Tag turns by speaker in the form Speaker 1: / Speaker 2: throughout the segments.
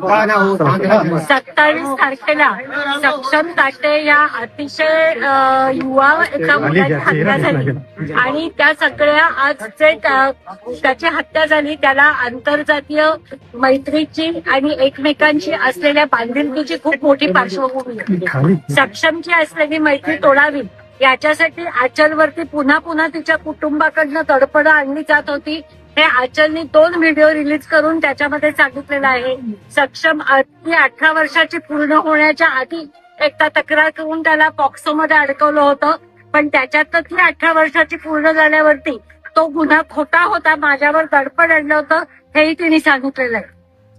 Speaker 1: 27 तारखेला सक्षम ताटे या अतिशय युवा एका मुलाची हत्या झाली आणि त्या सगळ्या आज जे त्याची हत्या झाली त्याला आंतरजातीय मैत्रीची आणि एकमेकांची असलेल्या बांधिलकीची खूप मोठी पार्श्वभूमी. सक्षमची असलेली मैत्री तोडावी याच्यासाठी आचलवरती पुन्हा पुन्हा तिच्या कुटुंबाकडनं तडफड आणली जात होती. हे आचलनी 2 व्हिडिओ रिलीज करून त्याच्यामध्ये सांगितलेलं आहे. सक्षम 18 वर्षाची पूर्ण होण्याच्या आधी एकदा तक्रार करून त्याला पॉक्सोमध्ये अडकवलं होतं, पण त्याच्यात ती 18 वर्षाची पूर्ण झाल्यावरती तो गुन्हा खोटा होता, माझ्यावर दडपण आणलं होतं हेही तिने सांगितलेलं आहे.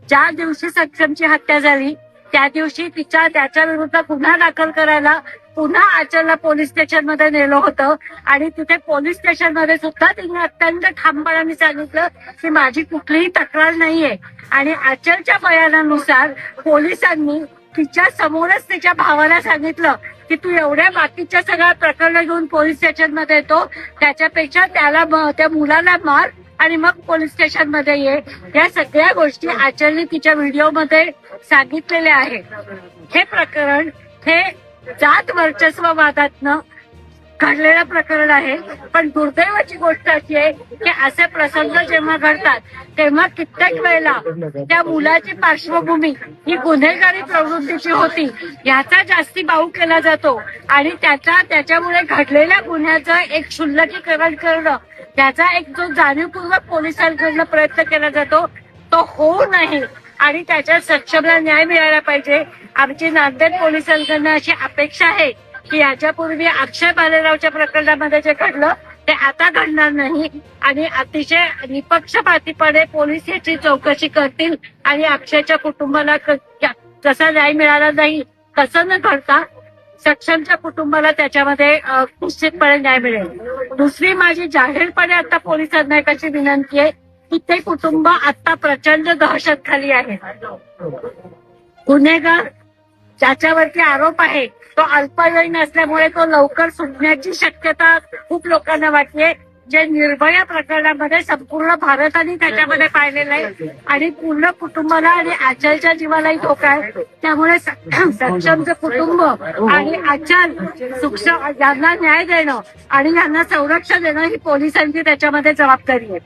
Speaker 1: ज्या दिवशी सक्षमची हत्या झाली त्या दिवशी त्याच्या विरुद्ध गुन्हा दाखल करायला पुन्हा आचलला पोलीस स्टेशनमध्ये नेलं होतं आणि तिथे पोलीस स्टेशनमध्ये सुद्धा तिने अत्यंत ठामपणाने सांगितलं की माझी कुठलीही तक्रार नाहीये. आणि आचलच्या बयानानुसार पोलिसांनी तिच्या समोरच तिच्या भावाला सांगितलं की तू एवढ्या बाकीच्या सगळ्या प्रकरणं घेऊन पोलीस स्टेशनमध्ये येतो, त्याच्यापेक्षा त्या मुलाला मार आणि मग पोलीस स्टेशनमध्ये ये. या सगळ्या गोष्टी आचलने तिच्या व्हिडिओमध्ये सांगितलेल्या आहेत. हे प्रकरण हे जात वर्चस्ववादातनं घडलेलं प्रकरण आहे. पण दुर्दैवाची गोष्ट अशी आहे की असे प्रसंग जेव्हा घडतात तेव्हा कित्येक वेळेला त्या मुलाची पार्श्वभूमी ही गुन्हेगारी प्रवृत्तीची होती याचा जास्ती बाऊ केला जातो आणि त्याच्यामुळे घडलेल्या गुन्ह्याचं एक क्षुल्लकीकरण करणं, त्याचा एक जो जाणीवपूर्वक पोलिसांकडनं प्रयत्न केला जातो तो होऊ नये आणि त्याच्या सक्षमला न्याय मिळाला पाहिजे. आमची नांदेड पोलिसांकडनं अशी अपेक्षा आहे की याच्यापूर्वी अक्षय बालेरावच्या प्रकरणामध्ये जे घडलं ते आता घडणार नाही आणि अतिशय निपक्षपातीपणे पोलीस याची चौकशी करतील आणि अक्षयच्या कुटुंबाला जसा न्याय मिळाला नाही तसं न घडता सक्षमच्या कुटुंबाला त्याच्यामध्ये निश्चितपणे न्याय मिळेल. दुसरी माझी जाहीरपणे आता पोलिसांना एक अशी विनंती आहे की ते कुटुंब आता प्रचंड दहशत खाली आहे. गुन्हेगार ज्याच्यावरती आरोप आहे तो अल्पवयीन असल्यामुळे तो लवकर सुटण्याची शक्यता खूप लोकांना वाटते. जे निर्भया प्रकरणामध्ये संपूर्ण भारताने त्याच्यामध्ये पाहिलेलं आहे आणि पूर्ण कुटुंबाला आणि आचलच्या जीवालाही धोका आहे. त्यामुळे सक्षमचं कुटुंब आणि आचल यांना न्याय देणं आणि यांना संरक्षण देणं ही पोलिसांची त्याच्यामध्ये जबाबदारी आहे.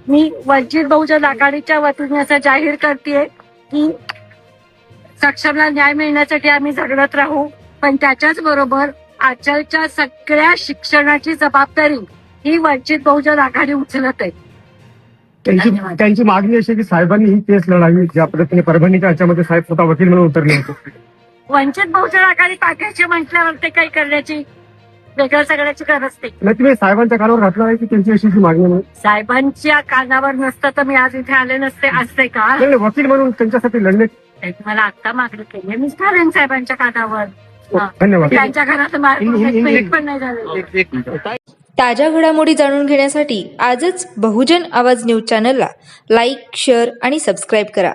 Speaker 1: मी वंचित बहुजन आघाडीच्या वतीने असं जाहीर करतेय की सक्षमला न्याय मिळण्यासाठी आम्ही झगडत राहू, पण त्याच्याच बरोबर आचलच्या सगळ्या शिक्षणाची जबाबदारी ही वंचित बहुजन आघाडी उचलत आहे.
Speaker 2: त्यांची मागणी अशी की साहेबांनी ही केस लढावी, ज्या पद्धतीने परभणीच्या याच्यामध्ये साहेब स्वतः वकील म्हणून उतरले होते.
Speaker 1: वंचित बहुजन आघाडी पाठवायची म्हटल्यावर ते काही करण्याची वेगळं सगळ्याची गरज नाही.
Speaker 2: तुम्ही साहेबांच्या कानावर घातलं आहे की त्यांची अशी मागणी म्हणून?
Speaker 1: साहेबांच्या कानावर नसतं तर मी आज इथे आले नसते. असते का
Speaker 2: वकील म्हणून त्यांच्यासाठी लढणे?
Speaker 1: मला आता मागणी केली मी स्टालिन साहेबांच्या कानावर.
Speaker 2: धन्यवाद.
Speaker 1: त्यांच्या घरात मार्ग पण नाही झालं.
Speaker 3: ताज्या घडामोडी जाणून घेण्यासाठी आजच बहुजन आवाज न्यूज चॅनलला लाईक, शेअर आणि सबस्क्राईब करा.